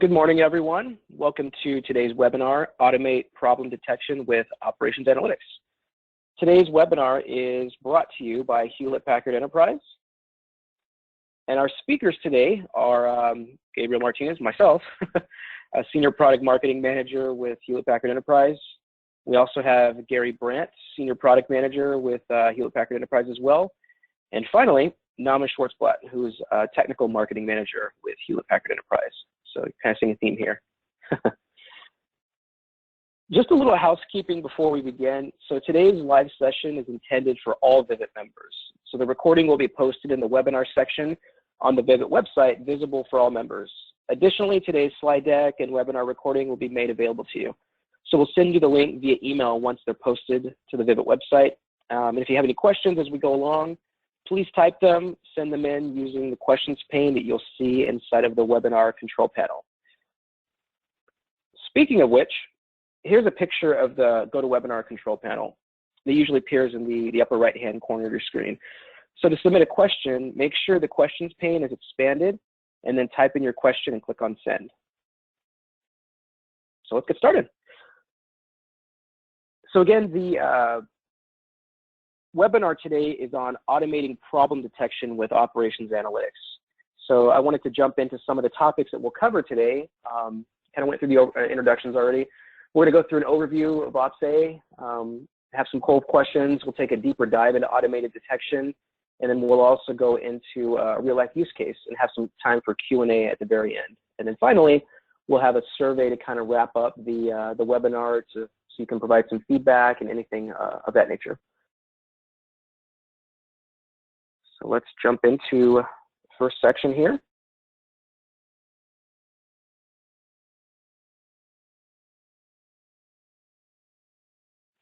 Good morning, everyone. Welcome to today's webinar, Automate Problem Detection with Operations Analytics. Today's webinar is brought to you by Hewlett-Packard Enterprise. And our speakers today are Gabriel Martinez, myself, a Senior Product Marketing Manager with Hewlett-Packard Enterprise. We also have Gary Brandt, Senior Product Manager with Hewlett-Packard Enterprise as well. And finally, Nama Schwartzblatt, who's a Technical Marketing Manager with Hewlett-Packard Enterprise. So kind of seeing a theme here. Just a little housekeeping before we begin. So today's live session is intended for all Vivint members. So the recording will be posted in the webinar section on the Vivint website, visible for all members. Additionally, today's slide deck and webinar recording will be made available to you. So we'll send you the link via email once they're posted to the Vivint website. And if you have any questions as we go along, please type them, send them in using the questions pane that you'll see inside of the webinar control panel. Speaking of which, here's a picture of the GoToWebinar control panel. It usually appears in the upper right-hand corner of your screen. So to submit a question, make sure the questions pane is expanded, and then type in your question and click on send. So let's get started. So again, the webinar today is on automating problem detection with operations analytics. So I wanted to jump into some of the topics that we'll cover today. Kind of went through the introductions already. We're going to go through an overview of OPS-A, have some cold questions. We'll take a deeper dive into automated detection, and then we'll also go into a real-life use case and have some time for Q&A at the very end. And then finally, we'll have a survey to kind of wrap up the webinar so you can provide some feedback and anything of that nature. So let's jump into the first section here.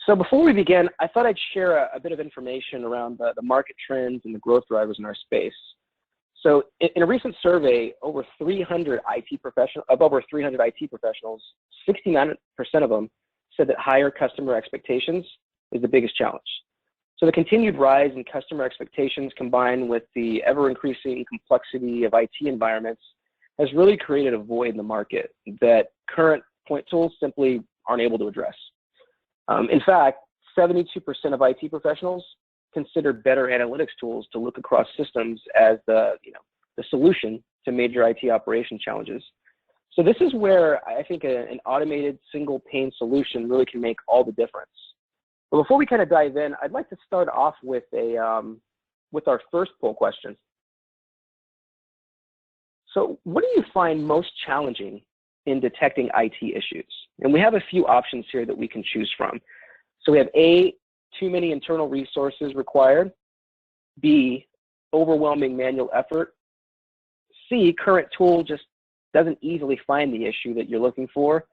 So before we begin, I thought I'd share a bit of information around the market trends and the growth drivers in our space. So in a recent survey, of over 300 IT professionals, 69% of them said that higher customer expectations is the biggest challenge. So the continued rise in customer expectations combined with the ever-increasing complexity of IT environments has really created a void in the market that current point tools simply aren't able to address. In fact, 72% of IT professionals consider better analytics tools to look across systems as the solution to major IT operation challenges. So this is where I think an automated single pane solution really can make all the difference. But before we kind of dive in, I'd like to start off with our first poll question. So what do you find most challenging in detecting IT issues? And we have a few options here that we can choose from. So we have A, too many internal resources required. B, overwhelming manual effort. C, current tool just doesn't easily find the issue that you're looking for.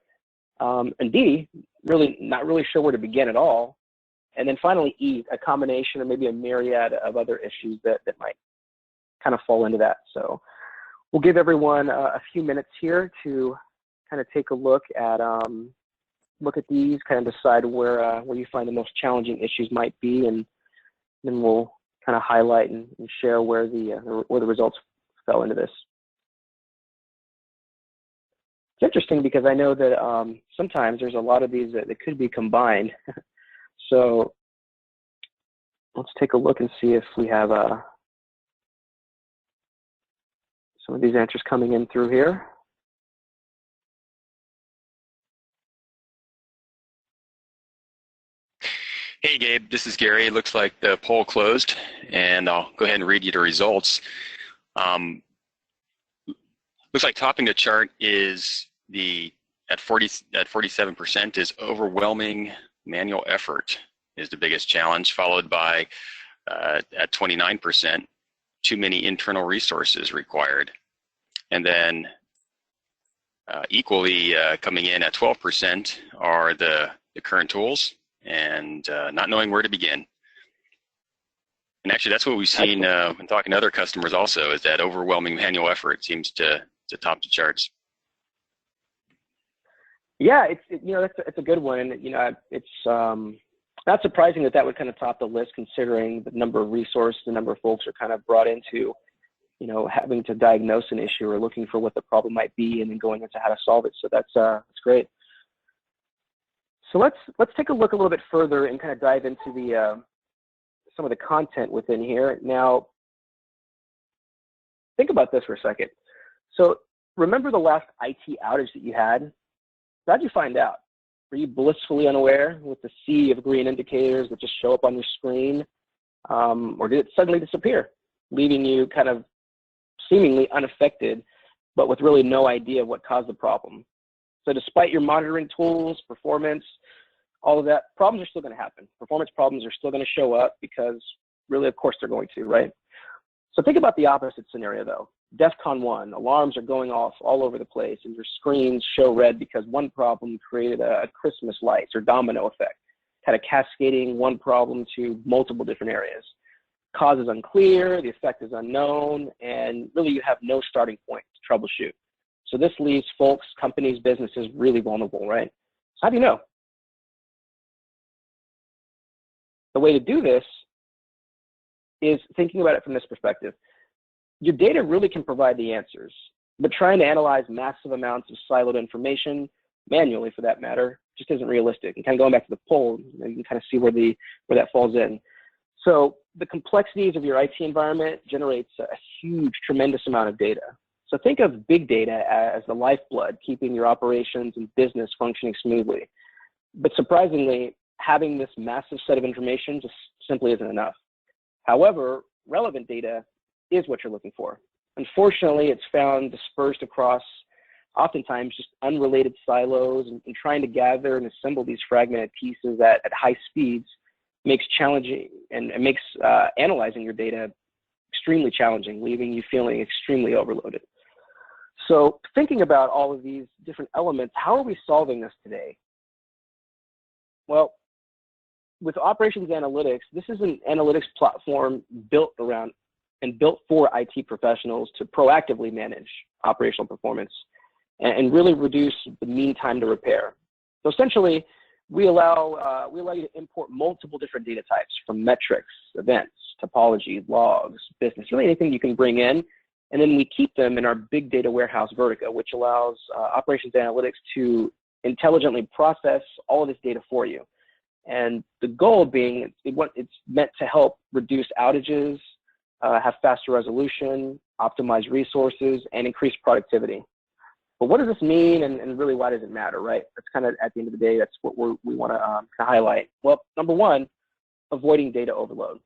And D, really not really sure where to begin at all. And then finally, E, a combination or maybe a myriad of other issues that might kind of fall into that. So we'll give everyone a few minutes here to kind of take a look at these, kind of decide where you find the most challenging issues might be, and then we'll kind of highlight and share where the results fell into this. It's interesting because I know that sometimes there's a lot of these that could be combined. So let's take a look and see if we have some of these answers coming in through here. Hey Gabe, this is Gary. It looks like the poll closed, and I'll go ahead and read you the results. Looks like topping the chart is at 47% is overwhelming manual effort is the biggest challenge, followed by at 29%, too many internal resources required. And then equally coming in at 12% are the current tools and not knowing where to begin. And actually that's what we've seen when talking to other customers also, is that overwhelming manual effort seems to top the charts. Yeah, it's a good one, and it's not surprising that would kind of top the list, considering the number of resources, the number of folks are kind of brought into having to diagnose an issue or looking for what the problem might be and then going into how to solve it. So that's great. So let's take a look a little bit further and kind of dive into the some of the content within here. Now, think about this for a second. So remember the last IT outage that you had? How'd you find out? Were you blissfully unaware with the sea of green indicators that just show up on your screen? Or did it suddenly disappear, leaving you kind of seemingly unaffected, but with really no idea what caused the problem? So despite your monitoring tools, performance, all of that, problems are still going to happen. Performance problems are still going to show up because really, of course, they're going to, right? So think about the opposite scenario, though. DEFCON 1, alarms are going off all over the place, and your screens show red because one problem created a Christmas lights or domino effect, kind of cascading one problem to multiple different areas. Cause is unclear, the effect is unknown, and really you have no starting point to troubleshoot. So this leaves folks, companies, businesses really vulnerable, right? So how do you know? The way to do this is thinking about it from this perspective. Your data really can provide the answers, but trying to analyze massive amounts of siloed information, manually for that matter, just isn't realistic. And kind of going back to the poll, you can kind of see where that falls in. So the complexities of your IT environment generates a huge, tremendous amount of data. So think of big data as the lifeblood, keeping your operations and business functioning smoothly. But surprisingly, having this massive set of information just simply isn't enough. However, relevant data is what you're looking for. Unfortunately, it's found dispersed across oftentimes just unrelated silos, and trying to gather and assemble these fragmented pieces at high speeds makes challenging and it makes analyzing your data extremely challenging, leaving you feeling extremely overloaded. So thinking about all of these different elements, how are we solving this today? Well, with operations analytics, this is an analytics platform built around and built for IT professionals to proactively manage operational performance and really reduce the mean time to repair. So essentially, we allow you to import multiple different data types, from metrics, events, topology, logs, business, really anything you can bring in, and then we keep them in our big data warehouse Vertica, which allows operations analytics to intelligently process all of this data for you. And the goal being, it's meant to help reduce outages, have faster resolution, optimize resources, and increase productivity. But what does this mean, and really why does it matter, right? That's kind of, at the end of the day, that's what we want to highlight. Well, number one, avoiding data overload.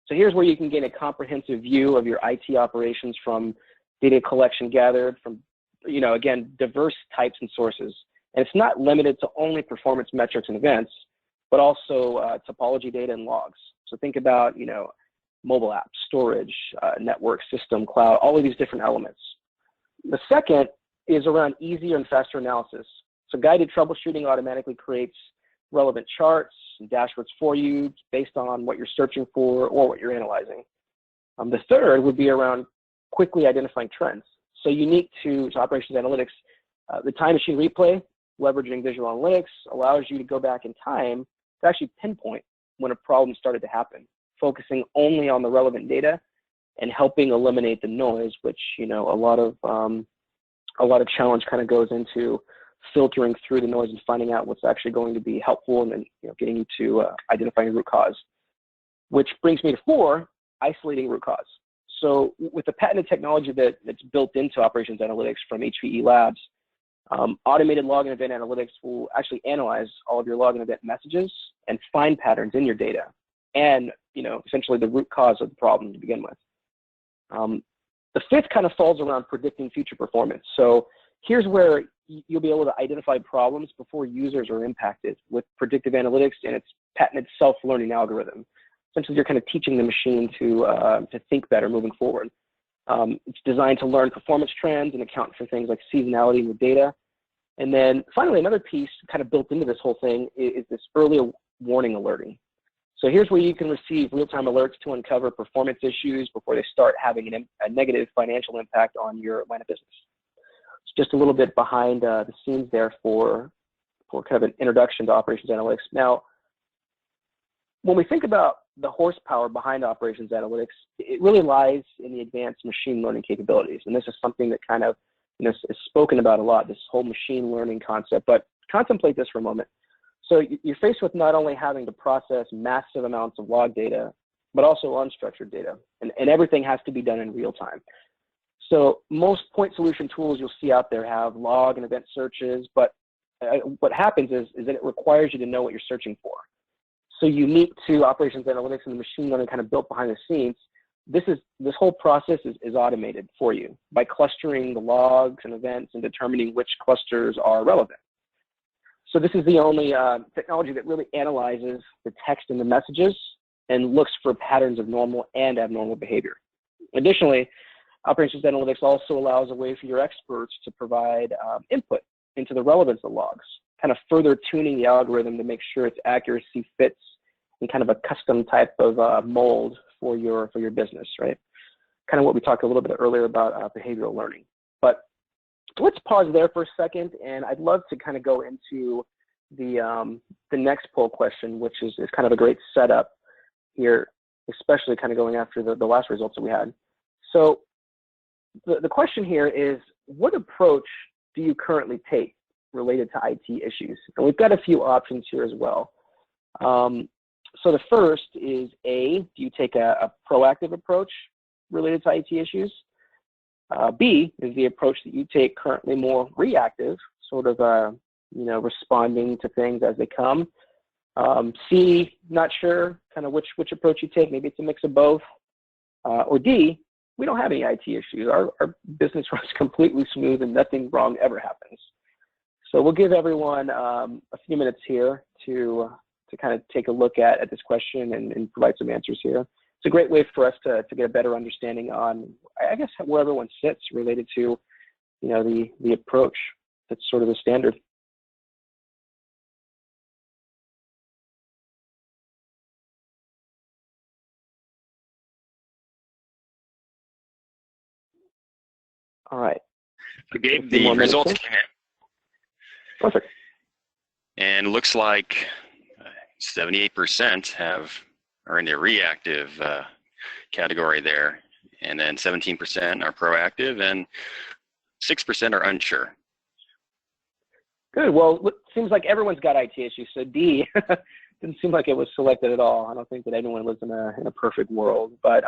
So here's where you can get a comprehensive view of your IT operations from data collection gathered from, again, diverse types and sources. And it's not limited to only performance metrics and events, but also topology data and logs. So think about, mobile apps, storage, network, system, cloud, all of these different elements. The second is around easier and faster analysis. So guided troubleshooting automatically creates relevant charts and dashboards for you based on what you're searching for or what you're analyzing. The third would be around quickly identifying trends. So unique to operations analytics, the time machine replay, leveraging visual analytics, allows you to go back in time to actually pinpoint when a problem started to happen, focusing only on the relevant data and helping eliminate the noise, which, a lot of challenge kind of goes into filtering through the noise and finding out what's actually going to be helpful, and then getting you to identifying the root cause. Which brings me to 4, isolating root cause. So with the patented technology that's built into operations analytics from HPIT Labs, automated log and event analytics will actually analyze all of your log and event messages and find patterns in your data, and essentially the root cause of the problem to begin with. The 5th kind of falls around predicting future performance. So here's where you'll be able to identify problems before users are impacted with predictive analytics and its patented self-learning algorithm. Essentially, you're kind of teaching the machine to think better moving forward. It's designed to learn performance trends and account for things like seasonality in the data. And then finally, another piece kind of built into this whole thing is this early warning alerting. So here's where you can receive real-time alerts to uncover performance issues before they start having a negative financial impact on your line of business. It's just a little bit behind the scenes there for kind of an introduction to operations analytics. Now, when we think about the horsepower behind operations analytics, it really lies in the advanced machine learning capabilities. And this is something that kind of, is spoken about a lot, this whole machine learning concept. But contemplate this for a moment. So you're faced with not only having to process massive amounts of log data, but also unstructured data. And everything has to be done in real time. So most point solution tools you'll see out there have log and event searches, but what happens is that it requires you to know what you're searching for. So unique to operations analytics and the machine learning kind of built behind the scenes, this whole process is automated for you by clustering the logs and events and determining which clusters are relevant. So this is the only technology that really analyzes the text in the messages and looks for patterns of normal and abnormal behavior. Additionally, operations analytics also allows a way for your experts to provide input into the relevance of logs, kind of further tuning the algorithm to make sure its accuracy fits in kind of a custom type of mold for your business, right? Kind of what we talked a little bit earlier about behavioral learning. But let's pause there for a second, and I'd love to kind of go into the next poll question, which is kind of a great setup here, especially kind of going after the last results that we had. So the question here is, what approach do you currently take related to IT issues? And we've got a few options here as well. So the first is A, do you take a proactive approach related to IT issues? B, is the approach that you take currently more reactive, sort of responding to things as they come? C, not sure kind of which approach you take. Maybe it's a mix of both. Or D, we don't have any IT issues. Our business runs completely smooth and nothing wrong ever happens. So we'll give everyone a few minutes here to kind of take a look at this question and provide some answers here. It's a great way for us to get a better understanding on, I guess, where everyone sits related to, the approach that's sort of the standard. All right. I gave the results. Perfect. And looks like 78% are in the reactive category there, and then 17% are proactive, and 6% are unsure. Good. Well, it seems like everyone's got IT issues. So D didn't seem like it was selected at all. I don't think that anyone lives in a perfect world. But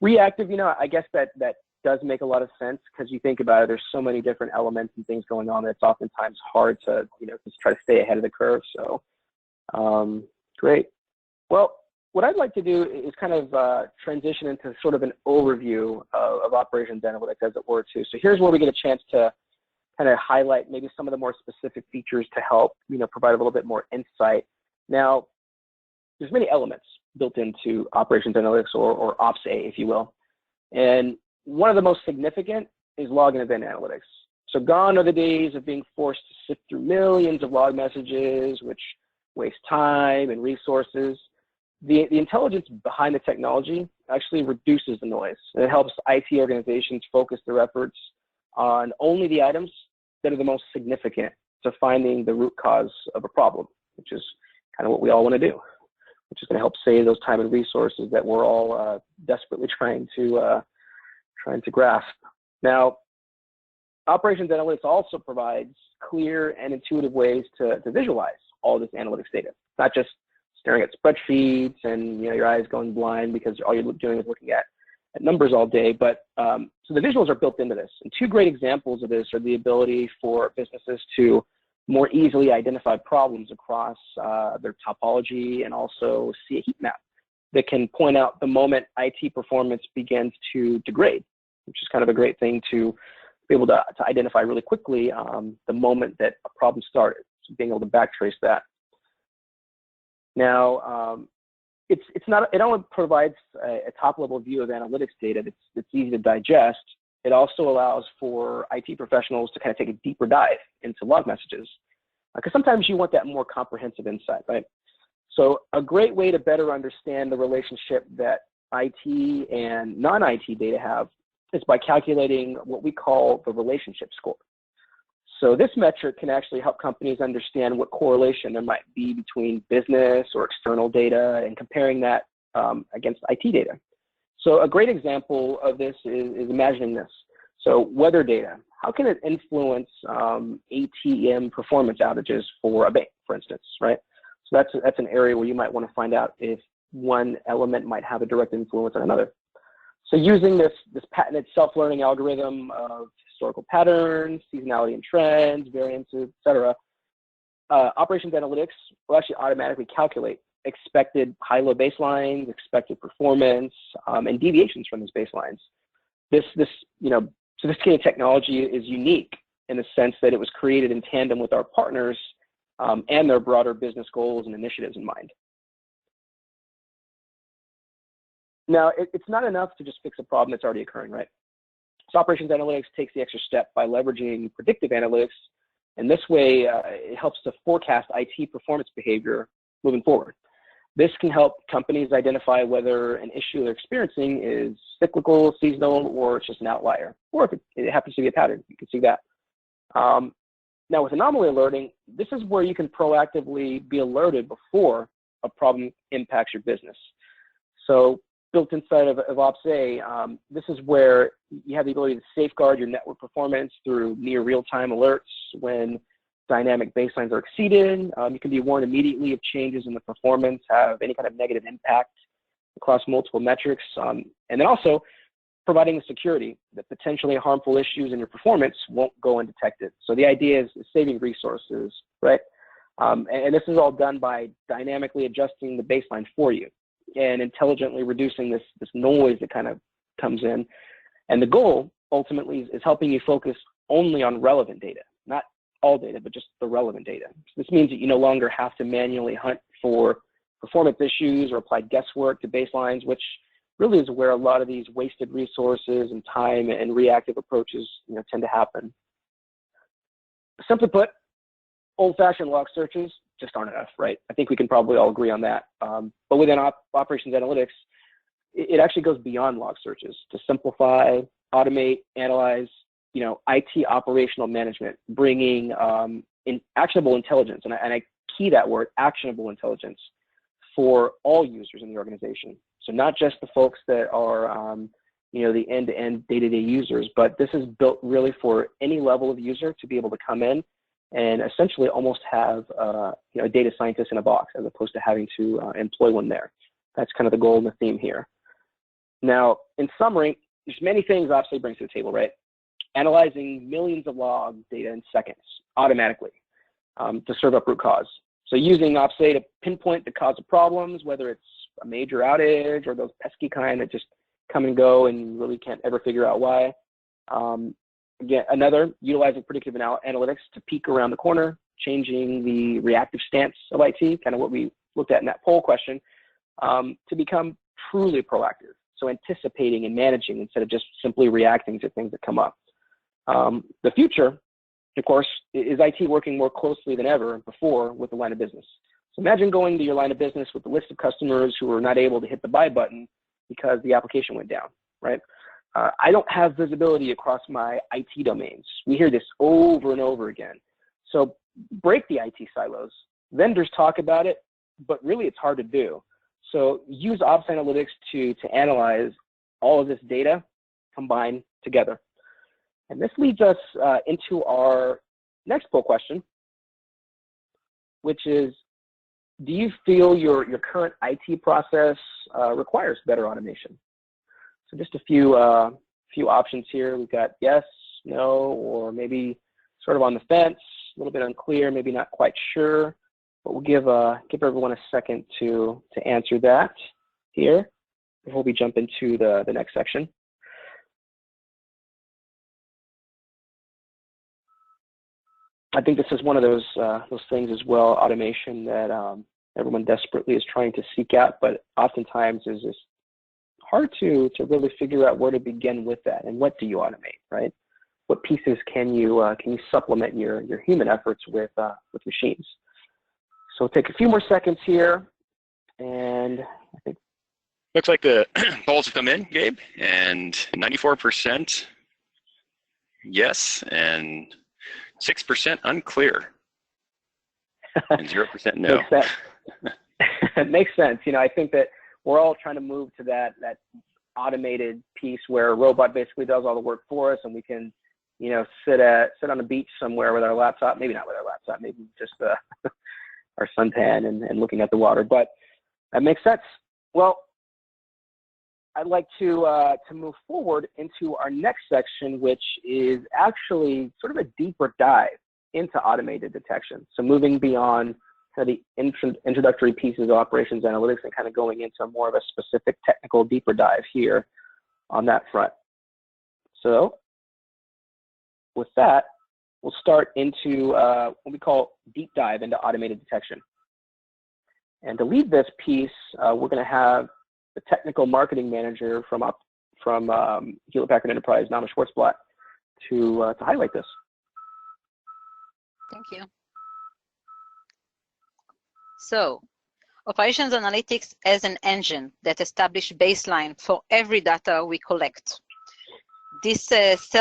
reactive, I guess that does make a lot of sense, because you think about it, there's so many different elements and things going on that it's oftentimes hard to, just try to stay ahead of the curve. So great. Well, what I'd like to do is kind of transition into sort of an overview of operations analytics, as it were, too. So here's where we get a chance to kind of highlight maybe some of the more specific features to help, provide a little bit more insight. Now, there's many elements built into operations analytics, or Ops A, if you will. And one of the most significant is log and event analytics. So gone are the days of being forced to sift through millions of log messages, which waste time and resources. The intelligence behind the technology actually reduces the noise, and it helps IT organizations focus their efforts on only the items that are the most significant to finding the root cause of a problem, which is kind of what we all want to do, which is going to help save those time and resources that we're all desperately trying to grasp. Now, operations analytics also provides clear and intuitive ways to visualize all this analytics data, not just staring at spreadsheets and your eyes going blind because all you're doing is looking at numbers all day. But so the visuals are built into this. And two great examples of this are the ability for businesses to more easily identify problems across their topology, and also see a heat map that can point out the moment IT performance begins to degrade, which is kind of a great thing to be able to identify really quickly the moment that a problem started, so being able to backtrace that. Now, it only provides a top-level view of analytics data that's easy to digest. It also allows for IT professionals to kind of take a deeper dive into log messages, because sometimes you want that more comprehensive insight, right? So a great way to better understand the relationship that IT and non-IT data have is by calculating what we call the relationship score. So this metric can actually help companies understand what correlation there might be between business or external data, and comparing that against IT data. So a great example of this is imagining this. So weather data, how can it influence ATM performance outages for a bank, for instance, right? So that's an area where you might want to find out if one element might have a direct influence on another. So using this patented self-learning algorithm of historical patterns, seasonality and trends, variances, et cetera, operations analytics will actually automatically calculate expected high-low baselines, expected performance, and deviations from these baselines. This sophisticated technology is unique in the sense that it was created in tandem with our partners and their broader business goals and initiatives in mind. Now, it's not enough to just fix a problem that's already occurring, right? So operations analytics takes the extra step by leveraging predictive analytics, and this way it helps to forecast IT performance behavior moving forward. This can help companies identify whether an issue they're experiencing is cyclical, seasonal, or it's just an outlier, or if it happens to be a pattern. You can see that. Now, with anomaly alerting, this is where you can proactively be alerted before a problem impacts your business. So built inside of OpsA, this is where you have the ability to safeguard your network performance through near real-time alerts when dynamic baselines are exceeded. You can be warned immediately if changes in the performance have any kind of negative impact across multiple metrics. And then also providing the security that potentially harmful issues in your performance won't go undetected. So the idea is saving resources, right? And this is all done by dynamically adjusting the baseline for you and intelligently reducing this noise that kind of comes in. And the goal ultimately is helping you focus only on relevant data, not all data, but just the relevant data. So this means that you no longer have to manually hunt for performance issues or apply guesswork to baselines, which really is where a lot of these wasted resources and time and reactive approaches tend to happen. Simply put, old-fashioned log searches just aren't enough, right? I think we can probably all agree on that. But within operations analytics, it actually goes beyond log searches to simplify, automate, analyze, IT operational management, bringing in actionable intelligence, and I key that word, actionable intelligence, for all users in the organization. So not just the folks that are, the end-to-end day-to-day users, but this is built really for any level of user to be able to come in and essentially almost have a data scientist in a box as opposed to having to employ one there. That's kind of the goal and the theme here. Now, in summary, there's many things OpsA brings to the table, right? Analyzing millions of log data in seconds automatically to serve up root cause. So using OpsA to pinpoint the cause of problems, whether it's a major outage or those pesky kind that just come and go and really can't ever figure out why. Again, another, utilizing predictive analytics to peek around the corner, changing the reactive stance of IT, kind of what we looked at in that poll question, to become truly proactive. So anticipating and managing instead of just simply reacting to things that come up. The future, of course, is IT working more closely than ever before with the line of business. So imagine going to your line of business with a list of customers who are not able to hit the buy button because the application went down, right? I don't have visibility across my IT domains. We hear this over and over again. So break the IT silos. Vendors talk about it, but really it's hard to do. So use Ops Analytics to analyze all of this data combined together. And this leads us into our next poll question, which is, do you feel your current IT process requires better automation? So just a few options here. We've got yes, no, or maybe sort of on the fence, a little bit unclear, maybe not quite sure. But we'll give everyone a second to answer that here before we jump into the next section. I think this is one of those things as well, automation, that everyone desperately is trying to seek out, but oftentimes is just hard to really figure out where to begin with that, and what do you automate, right? What pieces can you supplement your human efforts with machines? So we'll take a few more seconds here, and I think looks like the polls have come in, Gabe, and 94% yes, and 6% unclear, and 0% no. Makes sense. It makes sense. I think that we're all trying to move to that automated piece where a robot basically does all the work for us, and we can, you know, sit on a beach somewhere with our laptop, maybe not with our laptop, maybe just our suntan and looking at the water. But that makes sense. Well, I'd like to move forward into our next section, which is actually sort of a deeper dive into automated detection. So moving beyond kind of the introductory pieces of operations analytics and kind of going into more of a specific technical deeper dive here on that front. So with that, we'll start into what we call deep dive into automated detection. And to lead this piece, we're going to have the technical marketing manager from Hewlett Packard Enterprise, Nama Schwartzblatt, to highlight this. Thank you. So, operations analytics as an engine that establishes baseline for every data we collect. This is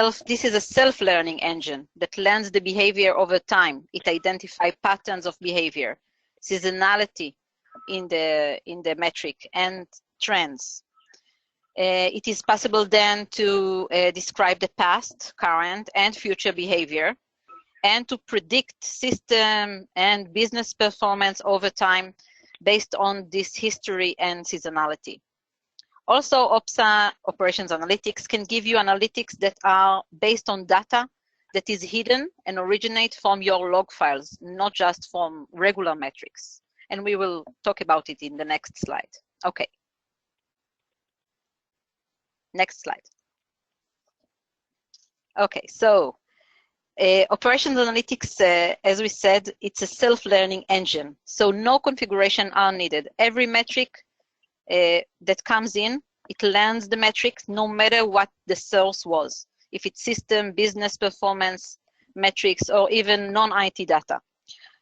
a self-learning engine that learns the behavior over time. It identifies patterns of behavior, seasonality in the metric, and trends. It is possible then to describe the past, current, and future behavior, and to predict system and business performance over time based on this history and seasonality. Also, OPSA, Operations Analytics, can give you analytics that are based on data that is hidden and originate from your log files, not just from regular metrics. And we will talk about it in the next slide. Okay. Next slide. Okay, so Operations Analytics, as we said, it's a self-learning engine. So no configuration are needed. Every metric that comes in, it learns the metrics no matter what the source was. If it's system, business performance, metrics, or even non-IT data.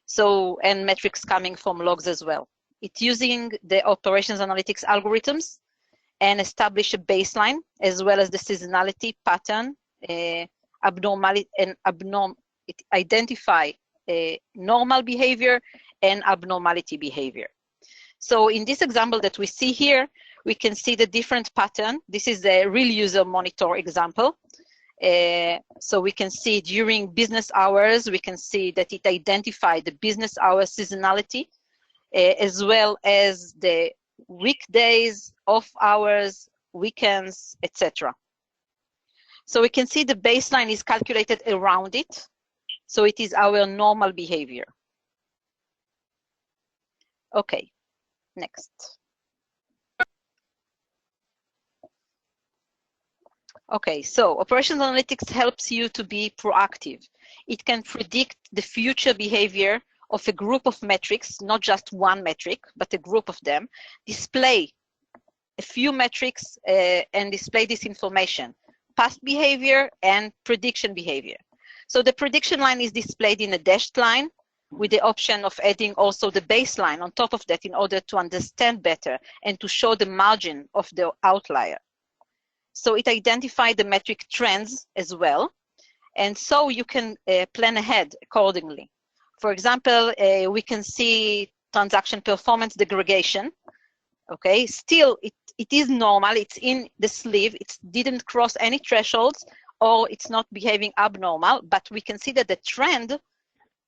So, and metrics coming from logs as well. It's using the Operations Analytics algorithms and establish a baseline as well as the seasonality pattern, abnormality, and it identify normal behavior and abnormality behavior. So in this example that we see here, we can see the different pattern. This is a real user monitor example. So we can see during business hours, we can see that it identified the business hour seasonality, as well as the weekdays, off hours, weekends, etc. So we can see the baseline is calculated around it. So it is our normal behavior. Okay, next. Okay, so Operations Analytics helps you to be proactive. It can predict the future behavior of a group of metrics, not just one metric, but a group of them, display a few metrics and display this information, past behavior and prediction behavior. So the prediction line is displayed in a dashed line with the option of adding also the baseline on top of that in order to understand better and to show the margin of the outlier. So it identifies the metric trends as well. And so you can plan ahead accordingly. For example, we can see transaction performance degradation. Okay, still it is normal, it's in the sleeve, it didn't cross any thresholds or it's not behaving abnormal, but we can see that the trend,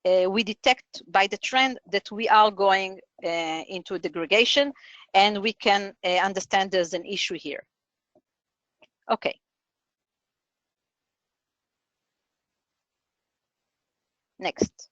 we detect by the trend that we are going into degradation, and we can understand there's an issue here. Okay. Next.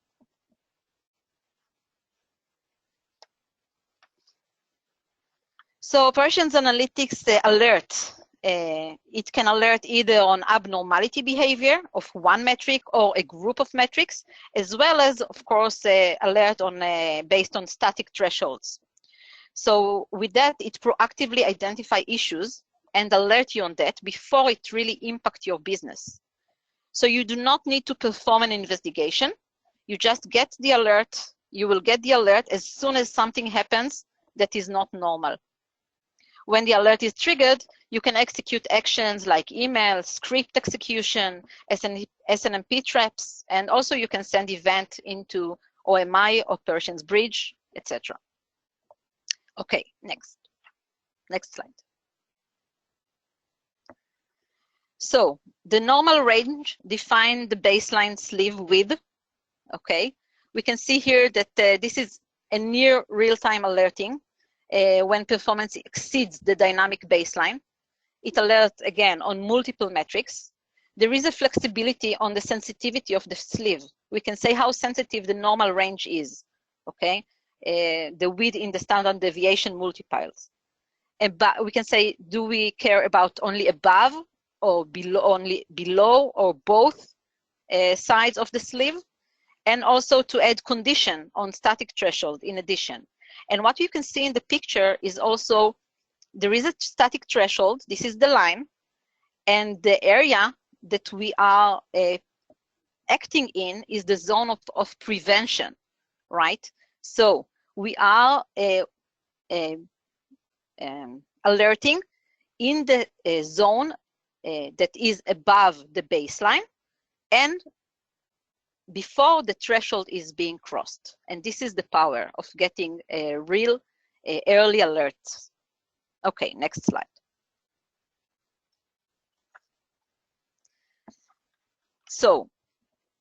So Operations Analytics alert. It can alert either on abnormality behavior of one metric or a group of metrics, as well as, of course, alert on based on static thresholds. So with that, it proactively identifies issues and alert you on that before it really impacts your business. So you do not need to perform an investigation. You just get the alert. You will get the alert as soon as something happens that is not normal. When the alert is triggered, you can execute actions like email, script execution, SNMP traps, and also you can send event into OMI, Operations Bridge, etc. Okay, next. Next slide. So the normal range defines the baseline sleeve width. Okay, we can see here that this is a near real-time alerting when performance exceeds the dynamic baseline. It alerts again on multiple metrics. There is a flexibility on the sensitivity of the sleeve. We can say how sensitive the normal range is. Okay, the width in the standard deviation multipliers. But we can say, do we care about only above or below, only below or both sides of the sleeve? And also to add condition on static threshold in addition. And what you can see in the picture is also, there is a static threshold, this is the line, and the area that we are acting in is the zone of prevention, right? So we are alerting in the zone that is above the baseline and before the threshold is being crossed. And this is the power of getting a real early alerts. Okay, next slide. So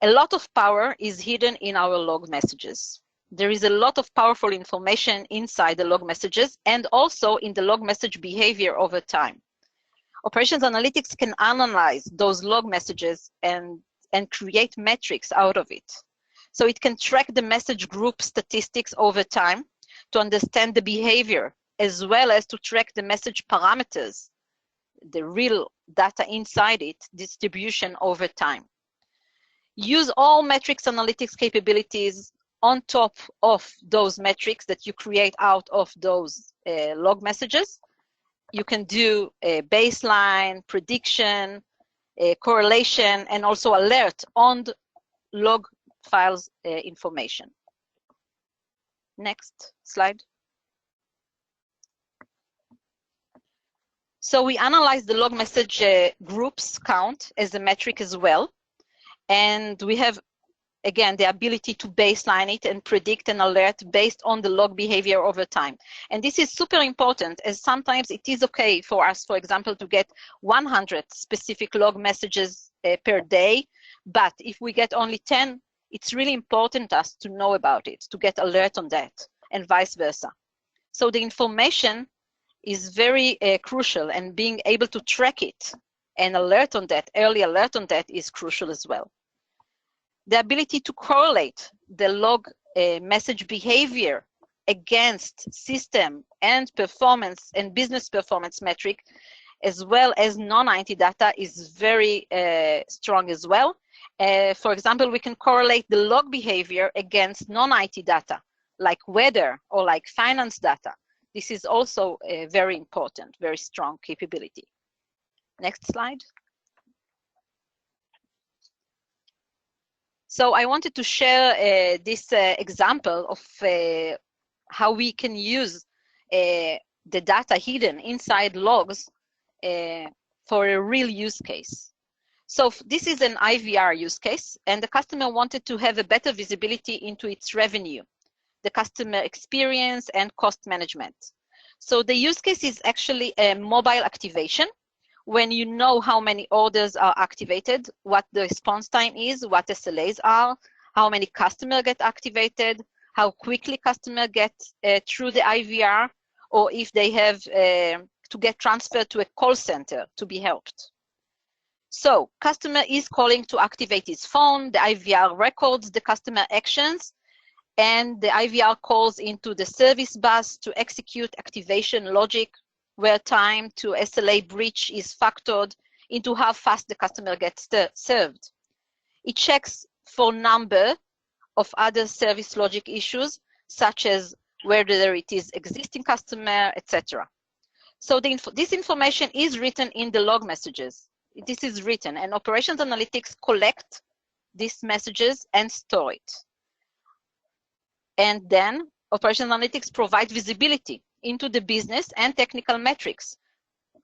a lot of power is hidden in our log messages. There is a lot of powerful information inside the log messages and also in the log message behavior over time. Operations analytics can analyze those log messages and create metrics out of it. So it can track the message group statistics over time to understand the behavior, as well as to track the message parameters, the real data inside it, distribution over time. Use all metrics analytics capabilities on top of those metrics that you create out of those log messages. You can do a baseline, prediction, correlation, and also alert on the log files information. Next slide. So we analyze the log message groups count as a metric as well. And we have, again, the ability to baseline it and predict and alert based on the log behavior over time. And this is super important, as sometimes it is okay for us, for example, to get 100 specific log messages per day. But if we get only 10, it's really important to us to know about it, to get alert on that, and vice versa. So the information is very crucial, and being able to track it and alert on that, early alert on that, is crucial as well. The ability to correlate the log message behavior against system and performance and business performance metric, as well as non-IT data, is very strong as well. For example, we can correlate the log behavior against non-IT data, like weather or like finance data. This is also a very important, very strong capability. Next slide. So I wanted to share this example of how we can use the data hidden inside logs for a real use case. So this is an IVR use case, and the customer wanted to have a better visibility into its revenue, the customer experience, and cost management. So the use case is actually a mobile activation, when you know how many orders are activated, what the response time is, what SLAs are, how many customers get activated, how quickly customers get through the IVR, or if they have to get transferred to a call center to be helped. So customer is calling to activate his phone, the IVR records the customer actions, and the IVR calls into the service bus to execute activation logic, where time to SLA breach is factored into how fast the customer gets served. It checks for number of other service logic issues, such as whether it is existing customer, etc. So this information is written in the log messages. This is written, and operations analytics collect these messages and store it. And then operations analytics provide visibility into the business and technical metrics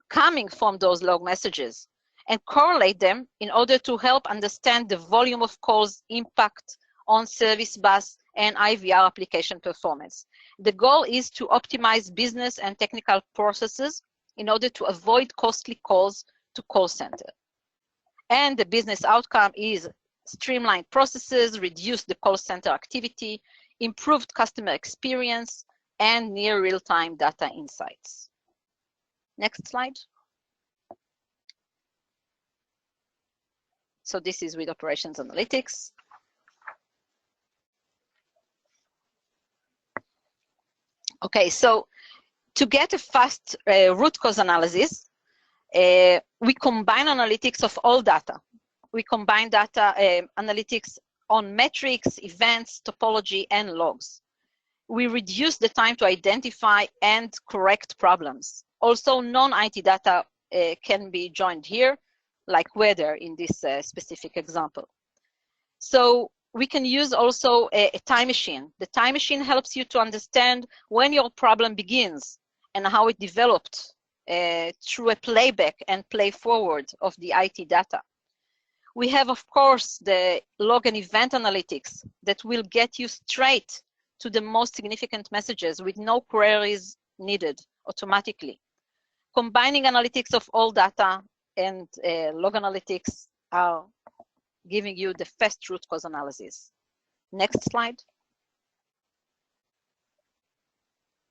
coming from those log messages and correlate them in order to help understand the volume of calls impact on service bus and IVR application performance. The goal is to optimize business and technical processes in order to avoid costly calls to call center. And the business outcome is streamlined processes, reduce the call center activity, improved customer experience, and near real-time data insights. Next slide. So this is with operations analytics. Okay, so to get a fast root cause analysis, we combine analytics of all data. We combine data analytics on metrics, events, topology, and logs. We reduce the time to identify and correct problems. Also, non-IT data can be joined here, like weather in this specific example. So we can use also a time machine. The time machine helps you to understand when your problem begins and how it developed through a playback and play forward of the IT data. We have, of course, the log and event analytics that will get you straight to the most significant messages with no queries needed automatically. Combining analytics of all data and log analytics are giving you the fast root cause analysis. Next slide.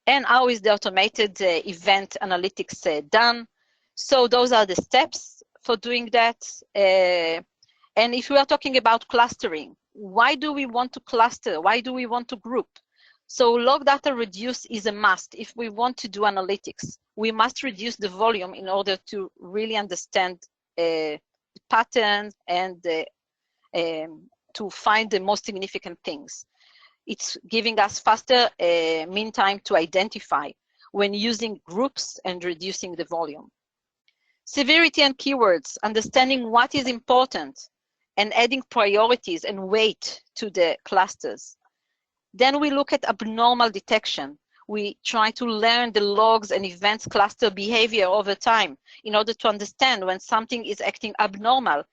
And how is the automated event analytics done? So those are the steps for doing that. And if we are talking about clustering, why do we want to cluster? Why do we want to group? So log data reduce is a must. If we want to do analytics, we must reduce the volume in order to really understand patterns and to find the most significant things. It's giving us faster mean time to identify when using groups and reducing the volume. Severity and keywords, understanding what is important and adding priorities and weight to the clusters. Then we look at abnormal detection. We try to learn the logs and events cluster behavior over time in order to understand when something is acting abnormal,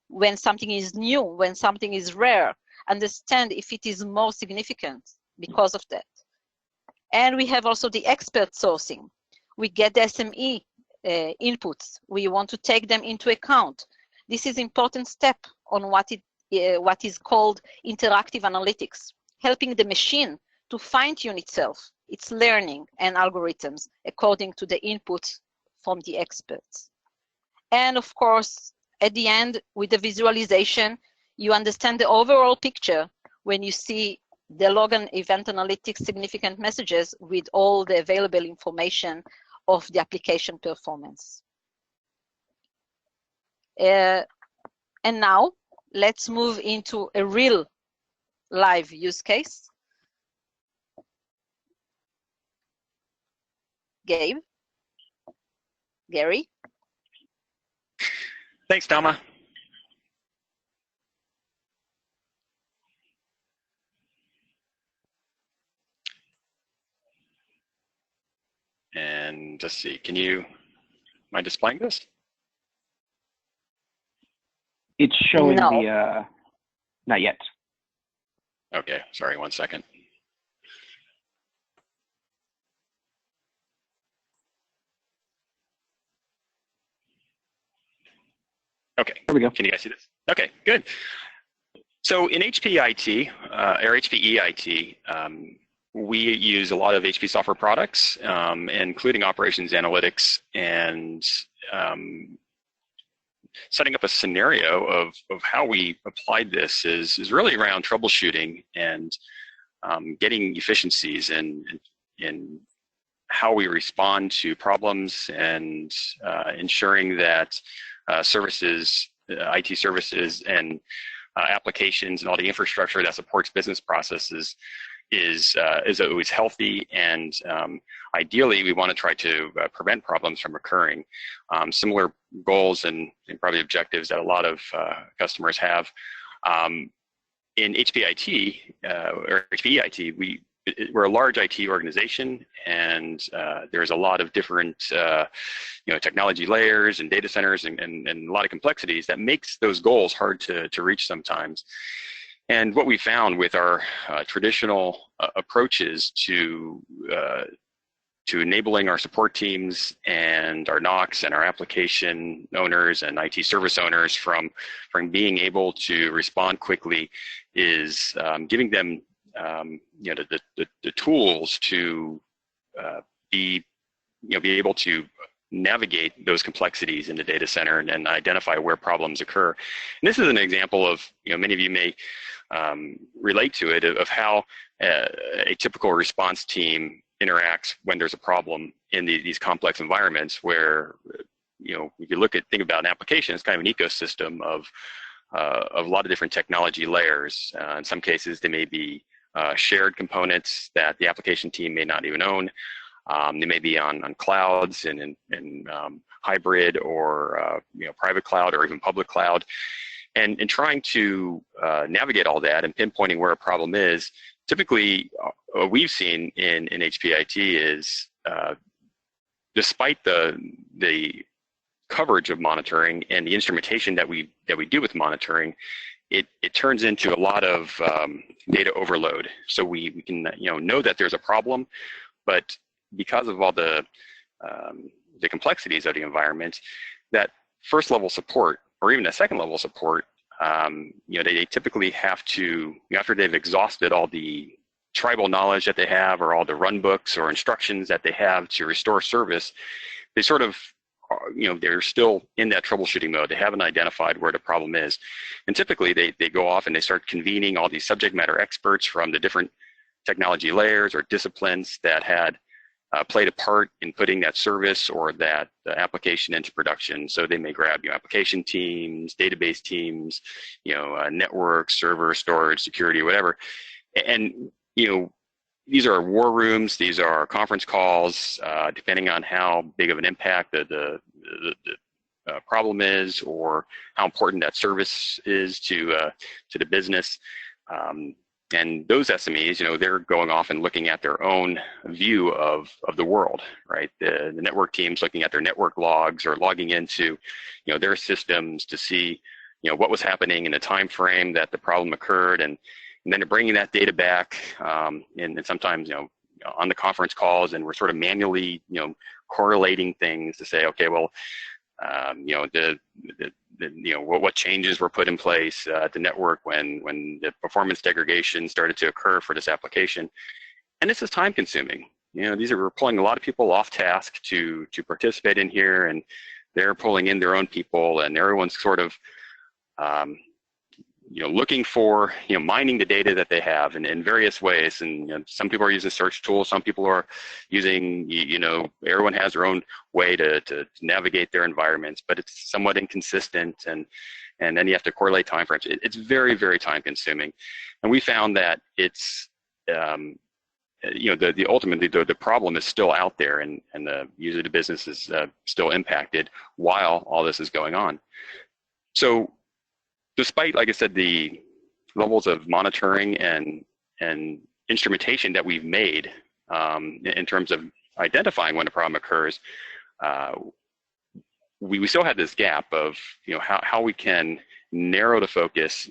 when something is new, when something is rare, understand if it is more significant because of that. And we have also the expert sourcing. We get the SME inputs. We want to take them into account. This is an important step on what is called interactive analytics, helping the machine to fine-tune itself, its learning and algorithms according to the inputs from the experts. And of course, at the end, with the visualization, you understand the overall picture when you see the log and event analytics significant messages with all the available information of the application performance. And now, let's move into a real live use case. Gabe? Gary? Thanks, Dama. And let's see, am I displaying this? It's showing No. the, not yet. Okay, sorry, 1 second. Okay, There we go. Can you guys see this? Okay, good. So in HPIT, or HPEIT, we use a lot of HP software products, including operations analytics, and setting up a scenario of how we applied this is really around troubleshooting and getting efficiencies in how we respond to problems and ensuring that services, IT services and applications and all the infrastructure that supports business processes is always healthy, and ideally we want to try to prevent problems from occurring. Similar goals and probably objectives that a lot of customers have. In HPIT or HPEIT, we're a large IT organization, and there's a lot of different technology layers and data centers and a lot of complexities that makes those goals hard to reach sometimes. And what we found with our traditional approaches to enabling our support teams and our NOCs and our application owners and IT service owners from being able to respond quickly is giving them the tools to be able to navigate those complexities in the data center and identify where problems occur. And this is an example of, many of you may relate to it, of how a typical response team interacts when there's a problem in these complex environments where, if you think about an application, it's kind of an ecosystem of a lot of different technology layers. In some cases, they may be shared components that the application team may not even own. They may be on clouds and hybrid or private cloud or even public cloud. And trying to navigate all that and pinpointing where a problem is, typically what we've seen in HPIT is despite the coverage of monitoring and the instrumentation that we do with monitoring, it turns into a lot of data overload. So we can know that there's a problem, but because of all the complexities of the environment, that first level support or even a second level support, they typically have to, after they've exhausted all the tribal knowledge that they have or all the run books or instructions that they have to restore service, they sort of, they're still in that troubleshooting mode. They haven't identified where the problem is. And typically they go off and they start convening all these subject matter experts from the different technology layers or disciplines that had played a part in putting that service or that application into production. So they may grab application teams, database teams, network, server, storage, security, whatever. And these are war rooms. These are conference calls, depending on how big of an impact the problem is or how important that service is to the business. And those SMEs, they're going off and looking at their own view of the world, right? The network teams looking at their network logs or logging into, their systems to see, what was happening in the time frame that the problem occurred, and then they're bringing that data back, and sometimes, on the conference calls, and we're sort of manually, correlating things to say, okay, well, what changes were put in place at the network when the performance degradation started to occur for this application. And this is time consuming. We're pulling a lot of people off task to participate in here, and they're pulling in their own people, and everyone's sort of, looking for, mining the data that they have in various ways. And some people are using search tools, some people are using, everyone has their own way to navigate their environments, but it's somewhat inconsistent, and then you have to correlate time frames. It's very, very time consuming. And we found that it's, ultimately the problem is still out there, and the user of the business is still impacted while all this is going on. So despite, like I said, the levels of monitoring and instrumentation that we've made in terms of identifying when a problem occurs, we still have this gap of how we can narrow the focus,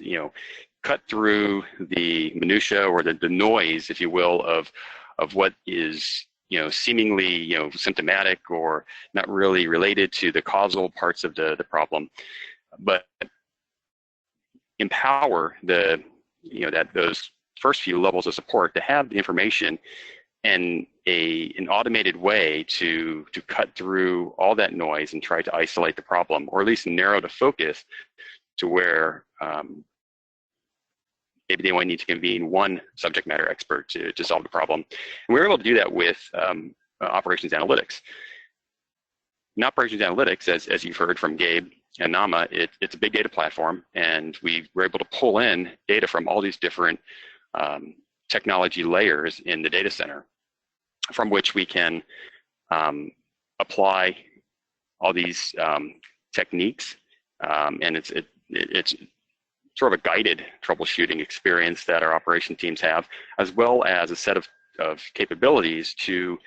cut through the minutia or the noise, if you will, of what is seemingly symptomatic or not really related to the causal parts of the problem, but empower those first few levels of support to have the information and an automated way to cut through all that noise and try to isolate the problem, or at least narrow the focus to where maybe they only need to convene one subject matter expert to solve the problem. And we were able to do that with operations analytics. In operations analytics, as you've heard from Gabe and Nama, it's a big data platform, and we were able to pull in data from all these different technology layers in the data center, from which we can apply all these techniques, and it's sort of a guided troubleshooting experience that our operation teams have, as well as a set of capabilities to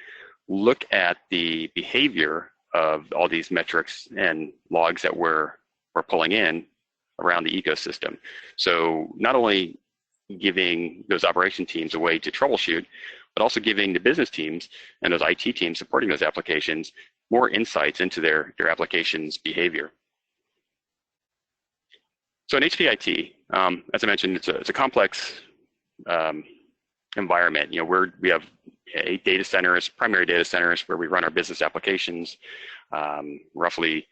look at the behavior of all these metrics and logs that we're pulling in around the ecosystem. So not only giving those operation teams a way to troubleshoot, but also giving the business teams and those IT teams supporting those applications more insights into their application's behavior. So in HPIT, as I mentioned, it's a complex environment. We have 8 data centers, primary data centers, where we run our business applications, roughly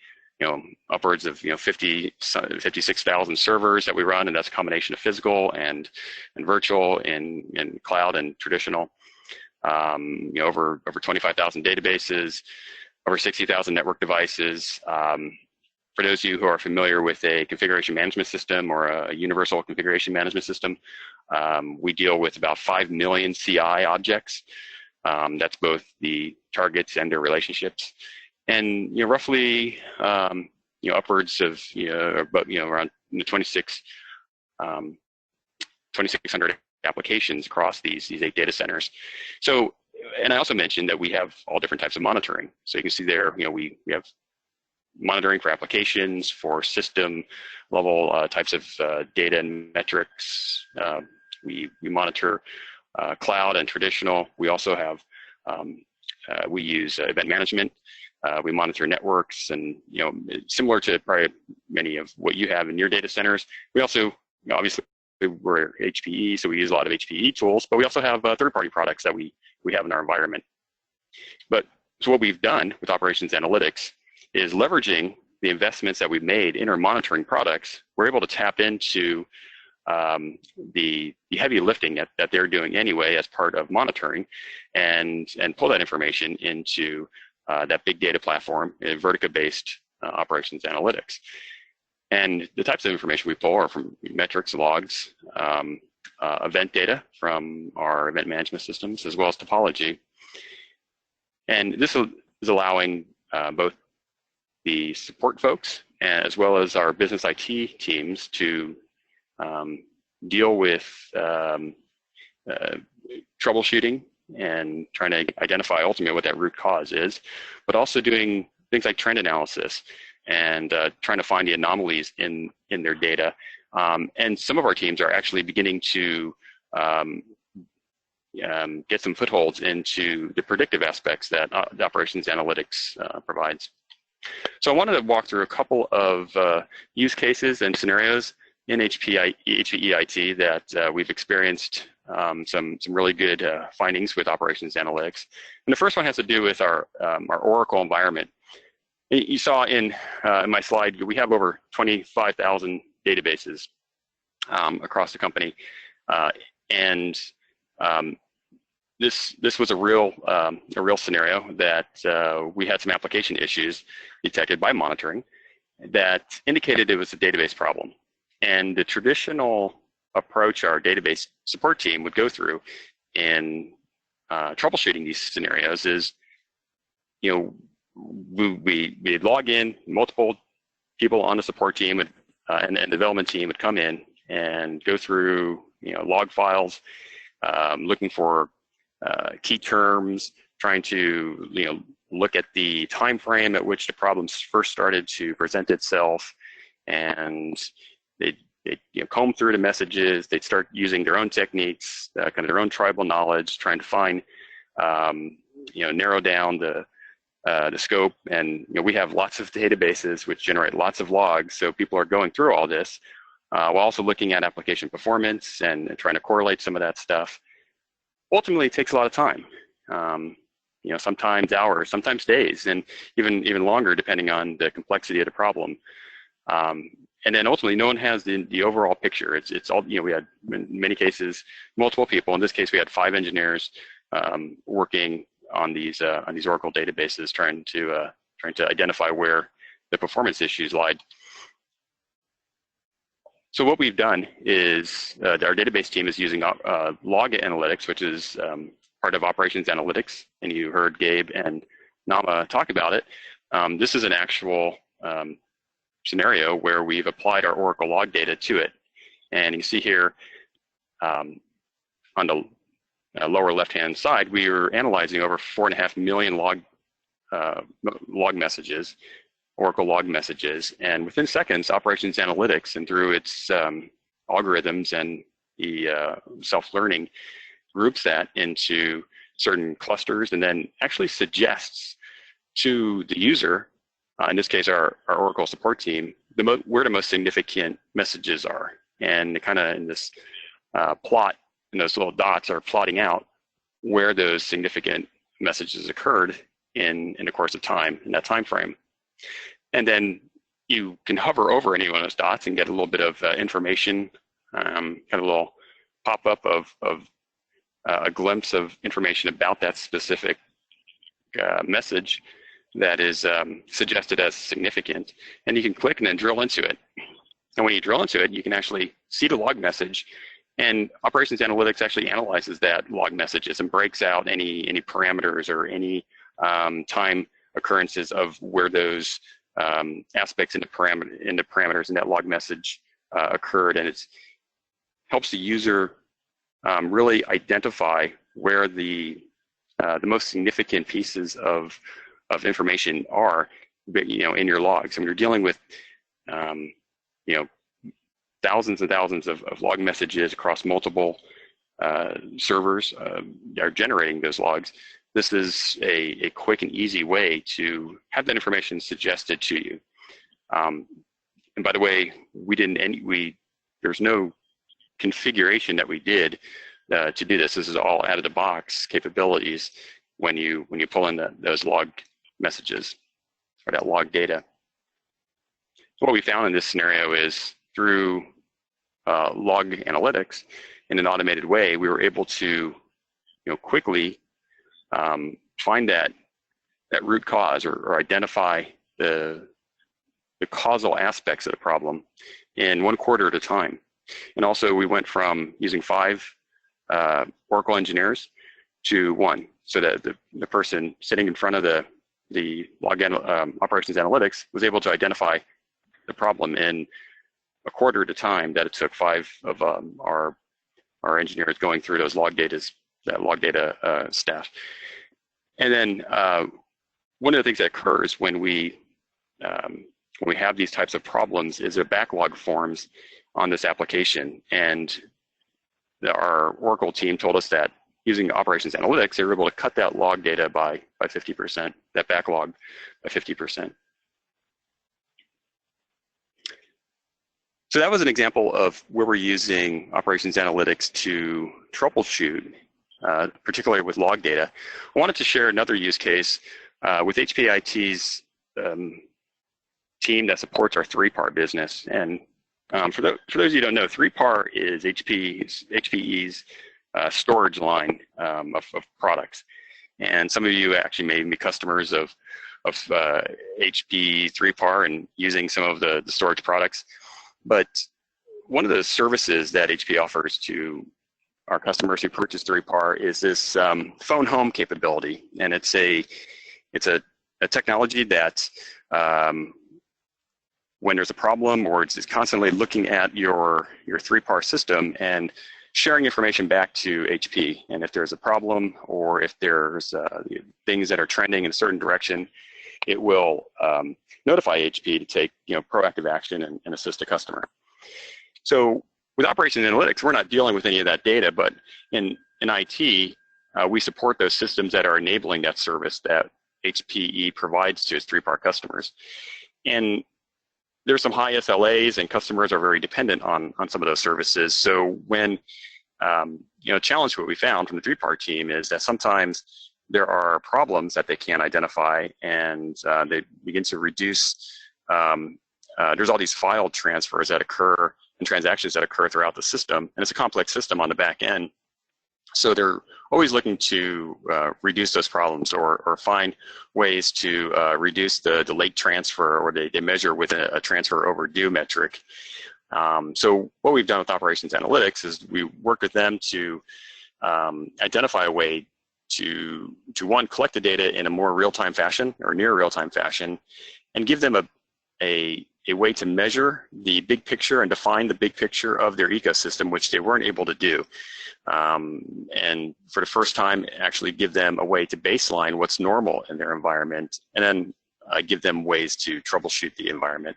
upwards of 56,000 servers that we run, and that's a combination of physical and virtual and cloud and traditional. Over 25,000 databases, over 60,000 network devices. For those of you who are familiar with a configuration management system or a universal configuration management system, we deal with about 5 million CI objects. That's both the targets and their relationships. And roughly upwards of around 2,600 applications across these 8 data centers. So, and I also mentioned that we have all different types of monitoring. So you can see there, we have monitoring for applications, for system level types of data and metrics. We monitor cloud and traditional. We also have we use event management. We monitor networks, and similar to probably many of what you have in your data centers. We also, obviously, we're HPE, so we use a lot of HPE tools, but we also have third-party products that we have in our environment. But so what we've done with operations analytics is leveraging the investments that we've made in our monitoring products. We're able to tap into the heavy lifting that they're doing anyway as part of monitoring, and pull that information into that big data platform, Vertica-based operations analytics. And the types of information we pull are from metrics, logs, event data from our event management systems, as well as topology. And this is allowing both the support folks as well as our business IT teams to deal with troubleshooting and trying to identify ultimately what that root cause is, but also doing things like trend analysis and trying to find the anomalies in their data. And some of our teams are actually beginning to get some footholds into the predictive aspects that the operations analytics provides. So I wanted to walk through a couple of use cases and scenarios in HPIT that we've experienced some really good findings with operations analytics. And the first one has to do with our Oracle environment. You saw in my slide, we have over 25,000 databases across the company, and this was a real scenario that we had some application issues detected by monitoring that indicated it was a database problem. And the traditional approach our database support team would go through in troubleshooting these scenarios is, we log in, multiple people on the support team would, and the development team would come in and go through log files, looking for key terms, trying to look at the time frame at which the problem first started to present itself, and they'd comb through the messages. They'd start using their own techniques, kind of their own tribal knowledge, trying to find, narrow down the scope. And we have lots of databases which generate lots of logs, so people are going through all this while also looking at application performance and trying to correlate some of that stuff. Ultimately, it takes a lot of time. Sometimes hours, sometimes days, and even longer depending on the complexity of the problem. And then ultimately, no one has the overall picture. It's all, we had, in many cases, multiple people. In this case, we had 5 engineers working on these Oracle databases, trying to identify where the performance issues lied. So what we've done is our database team is using log analytics, which is part of operations analytics, and you heard Gabe and Nama talk about it. This is an actual scenario where we've applied our Oracle log data to it. And you see here on the lower left-hand side, we are analyzing over 4.5 million log messages, Oracle log messages, and within seconds, operations analytics, and through its algorithms and self-learning groups that into certain clusters and then actually suggests to the user, in this case our Oracle support team, where the most significant messages are. And kind of in this plot, and those little dots are plotting out where those significant messages occurred in the course of time, in that time frame. And then you can hover over any one of those dots and get a little bit of information, kind of a little pop-up of a glimpse of information about that specific message that is suggested as significant. And you can click and then drill into it. And when you drill into it, you can actually see the log message. And Operations Analytics actually analyzes that log messages and breaks out any parameters or any time occurrences of where those aspects in the parameters in that log message occurred. And it helps the user really identify where the most significant pieces of information are, in your logs. I mean, you're dealing with, thousands and thousands of log messages across multiple servers are generating those logs. This is a quick and easy way to have that information suggested to you. And by the way, there's no configuration that we did to do this. This is all out of the box capabilities when you pull in those log messages or that log data. So what we found in this scenario is through log analytics in an automated way, we were able to quickly find that root cause or identify the causal aspects of the problem in 1 quarter at a time. And also we went from using 5 Oracle engineers to 1, so that the person sitting in front of the log operations analytics was able to identify the problem in 1 quarter at a time that it took 5 of our engineers going through those log data staff. And then one of the things that occurs when we have these types of problems is a backlog forms on this application. And our Oracle team told us that using Operations Analytics, they were able to cut that log data by 50%, that backlog by 50%. So that was an example of where we're using Operations Analytics to troubleshoot, particularly with log data. I wanted to share another use case with HPIT's team that supports our 3PAR business. And for those of you who don't know, 3PAR is HPE's storage line of products. And some of you actually may be customers of HP 3PAR and using some of the storage products. But one of the services that HP offers to our customers who purchase 3PAR is this phone home capability. And it's a technology that when there's a problem or it's constantly looking at your 3PAR system and sharing information back to HP. And if there's a problem or if there's things that are trending in a certain direction, it will notify HP to take proactive action and assist the customer. So with Operations Analytics, we're not dealing with any of that data, but in IT, we support those systems that are enabling that service that HPE provides to its 3PAR customers. And there's some high SLAs, and customers are very dependent on some of those services. So when, challenge what we found from the 3PAR team is that sometimes there are problems that they can't identify, and they begin to reduce. There's all these file transfers that occur and transactions that occur throughout the system, and it's a complex system on the back end. So they're always looking to reduce those problems or find ways to reduce the late transfer, or they measure with a transfer overdue metric. So what we've done with Operations Analytics is we work with them to identify a way to one, collect the data in a more real-time fashion or near real-time fashion, and give them a way to measure the big picture and define the big picture of their ecosystem, which they weren't able to do. And for the first time, actually give them a way to baseline what's normal in their environment, and then give them ways to troubleshoot the environment.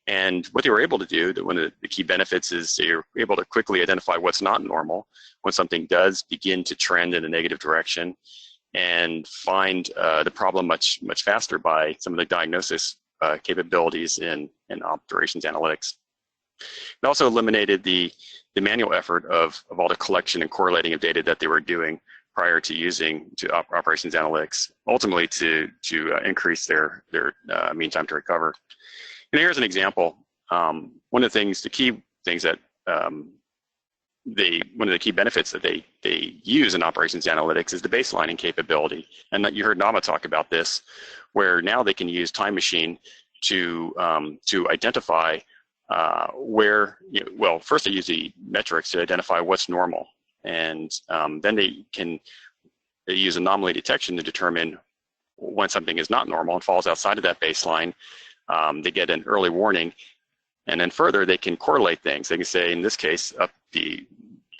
And what they were able to do, that one of the key benefits is they were able to quickly identify what's not normal when something does begin to trend in a negative direction, and find the problem much faster by some of the diagnosis capabilities in operations analytics. It also eliminated the manual effort of all the collection and correlating of data that they were doing prior to using operations analytics, ultimately to increase their mean time to recover. And here's an example. One of the things, the key things that one of the key benefits that they use in operations analytics is the baselining capability. And that you heard Nama talk about this, where now they can use Time Machine to identify where, well, first they use the metrics to identify what's normal. And then they use anomaly detection to determine when something is not normal and falls outside of that baseline. They get an early warning, and then further they can correlate things. They can say, in this case, up the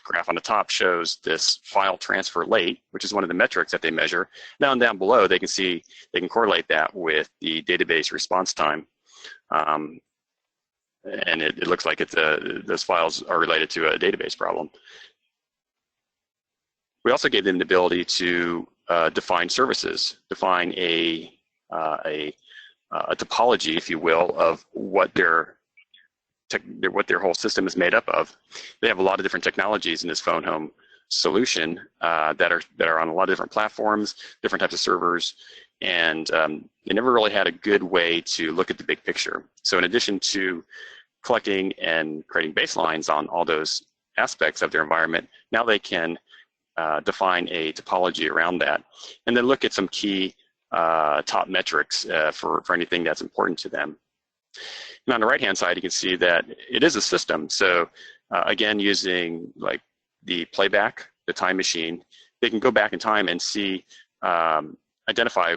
graph on the top shows this file transfer late, which is one of the metrics that they measure. Now and down below, they can correlate that with the database response time, and it looks like those files are related to a database problem. We also gave them the ability to define services, define a topology, if you will, of what their whole system is made up of. They have a lot of different technologies in this phone home solution that are on a lot of different platforms, different types of servers, and they never really had a good way to look at the big picture. So in addition to collecting and creating baselines on all those aspects of their environment, now they can define a topology around that, and then look at some key top metrics for anything that's important to them. And on the right-hand side, you can see that it is a system. So again, using like the playback, the Time Machine, they can go back in time and see, identify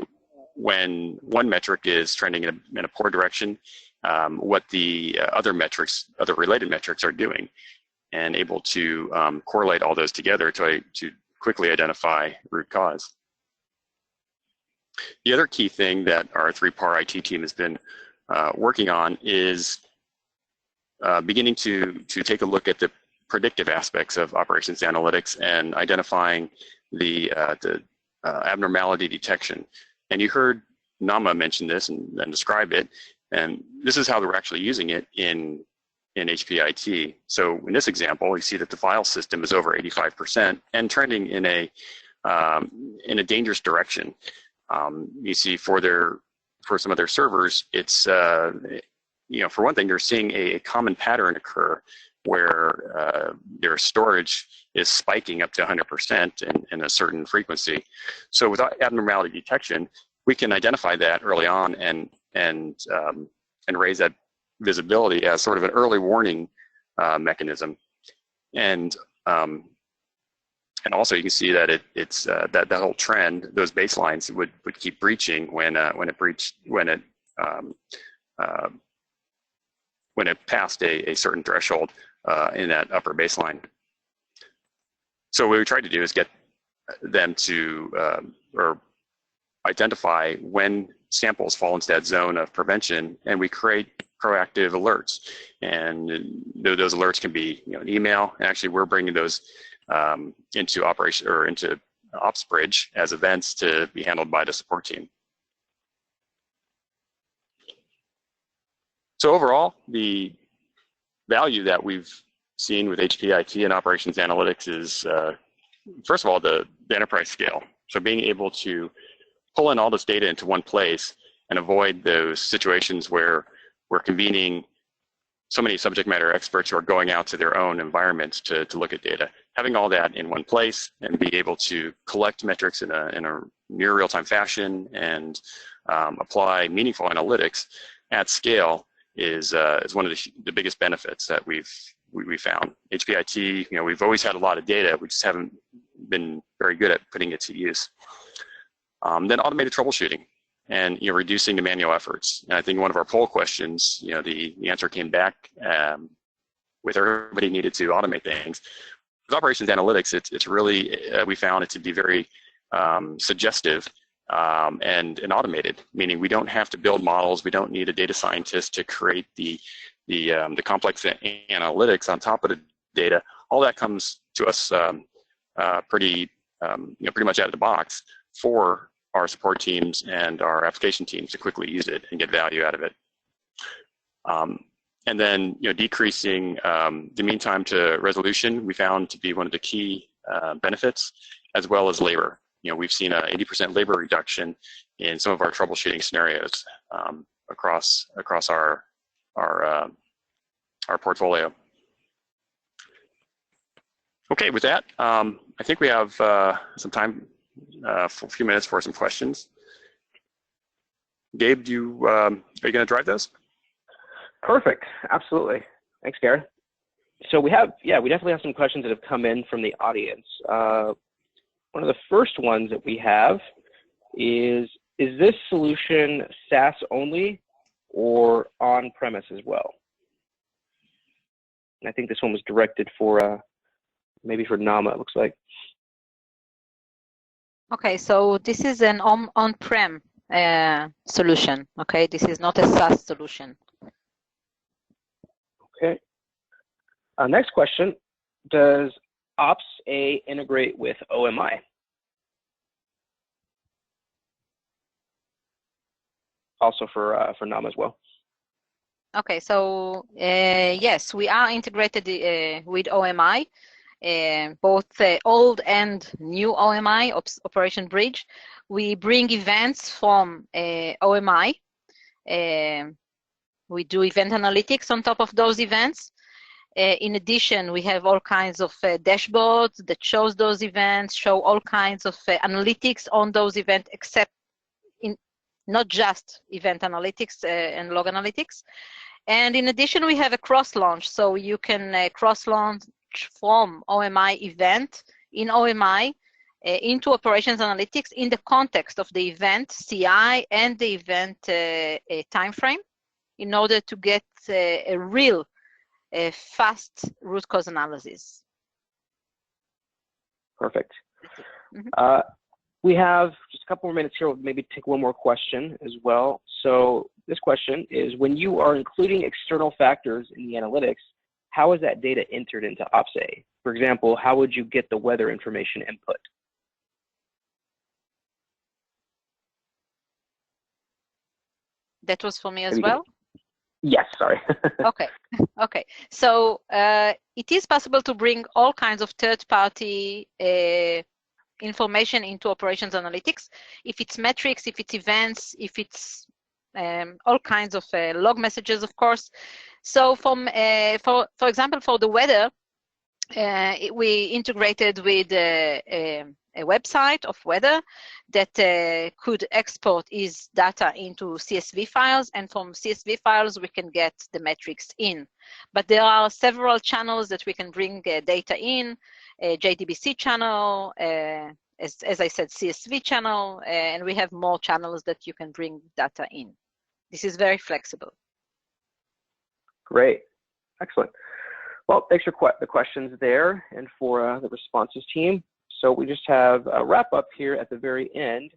when one metric is trending in a poor direction, what the other related metrics are doing, and able to correlate all those together to quickly identify root cause. The other key thing that our 3PAR IT team has been working on is beginning to take a look at the predictive aspects of operations analytics and identifying the abnormality detection. And you heard Nama mention this and describe it, and this is how we're actually using it in HPIT. So in this example, you see that the file system is over 85% and trending in a dangerous direction. You see for some of their servers, it's for one thing, you're seeing a common pattern occur where their storage is spiking up to 100% in a certain frequency. So without abnormality detection, we can identify that early on and raise that visibility as sort of an early warning mechanism. And also you can see that it's that whole trend, those baselines would keep breaching when it passed a certain threshold in that upper baseline. So what we tried to do is get them to or identify when samples fall into that zone of prevention, and we create proactive alerts. And those alerts can be an email. And actually, we're bringing those into operation or into OpsBridge as events to be handled by the support team. So overall, the value that we've seen with HPIT and operations analytics is, first of all, the enterprise scale. So being able to pull in all this data into one place and avoid those situations where we're convening so many subject matter experts who are going out to their own environments to look at data. Having all that in one place and be able to collect metrics in a near real-time fashion and apply meaningful analytics at scale is one of the biggest benefits that we found. HPIT, we've always had a lot of data, we just haven't been very good at putting it to use. Then automated troubleshooting and reducing the manual efforts. And I think one of our poll questions, the answer came back with everybody needed to automate things. With operations analytics, it's really we found it to be very suggestive and automated, meaning we don't have to build models. We don't need a data scientist to create the complex analytics on top of the data. All that comes to us pretty much out of the box for our support teams and our application teams to quickly use it and get value out of it. And then, decreasing the mean time to resolution, we found to be one of the key benefits, as well as labor. We've seen an 80% labor reduction in some of our troubleshooting scenarios across our portfolio. Okay, with that, I think we have some time for a few minutes for some questions. Gabe, are you going to drive this? Perfect. Absolutely. Thanks, Gary. So we definitely have some questions that have come in from the audience. One of the first ones that we have is this solution SaaS only or on-premise as well? And I think this one was directed for maybe for Nama, it looks like. Okay, so this is an on-prem solution. Okay, this is not a SaaS solution. Okay. Next question: does Ops-A integrate with OMI? Also for Nama as well. Okay, so yes, we are integrated with OMI, both old and new OMI, Operation Bridge. We bring events from OMI. We do event analytics on top of those events. In addition, we have all kinds of dashboards that shows those events, show all kinds of analytics on those events, except not just event analytics and log analytics. And in addition, we have a cross-launch, so you can cross-launch from OMI event in OMI into operations analytics in the context of the event CI and the event time frame, in order to get a real fast root cause analysis. Perfect. Mm-hmm. We have just a couple more minutes here. We'll maybe take one more question as well. So this question is, when you are including external factors in the analytics, how is that data entered into Ops-A? For example, how would you get the weather information input? That was for me as well? Yes, sorry. Okay. So it is possible to bring all kinds of third-party information into operations analytics. If it's metrics, if it's events, if it's all kinds of log messages, of course. So for example, for the weather, we integrated with a website of weather that could export its data into CSV files, and from CSV files we can get the metrics in. But there are several channels that we can bring data in, a JDBC channel, as I said, CSV channel, and we have more channels that you can bring data in. This is very flexible. Great, excellent. Well, thanks for the questions there and for the responses team. So we just have a wrap up here at the very end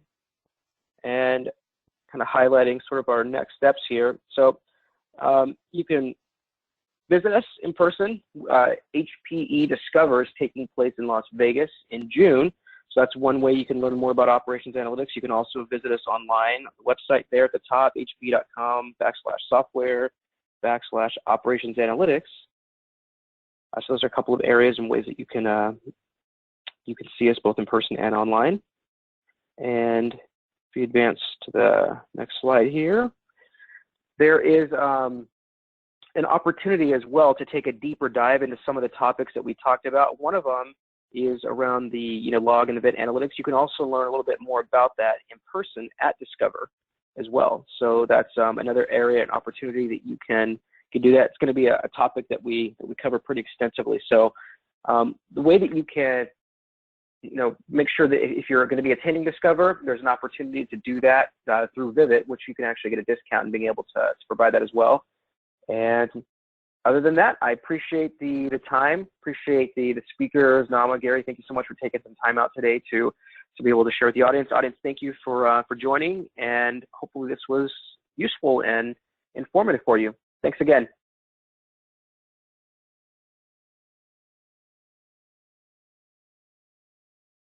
and kind of highlighting sort of our next steps here. So you can visit us in person. HPE Discover is taking place in Las Vegas in June. So that's one way you can learn more about operations analytics. You can also visit us online on the website there at the top, hpe.com/software/operations analytics. So those are a couple of areas and ways that you can see us both in person and online. And if you advance to the next slide here, there is an opportunity as well to take a deeper dive into some of the topics that we talked about. One of them is around the log and event analytics. You can also learn a little bit more about that in person at Discover as well. So that's another area and opportunity that you can do that. It's going to be a topic that we cover pretty extensively. So the way that you can make sure that if you're going to be attending Discover, there's an opportunity to do that through Vivid, which you can actually get a discount and being able to provide that as well. And other than that, I appreciate the time, appreciate the speakers. Nama, Gary, thank you so much for taking some time out today to to be able to share with the audience. Audience, thank you for joining, and hopefully this was useful and informative for you. Thanks again.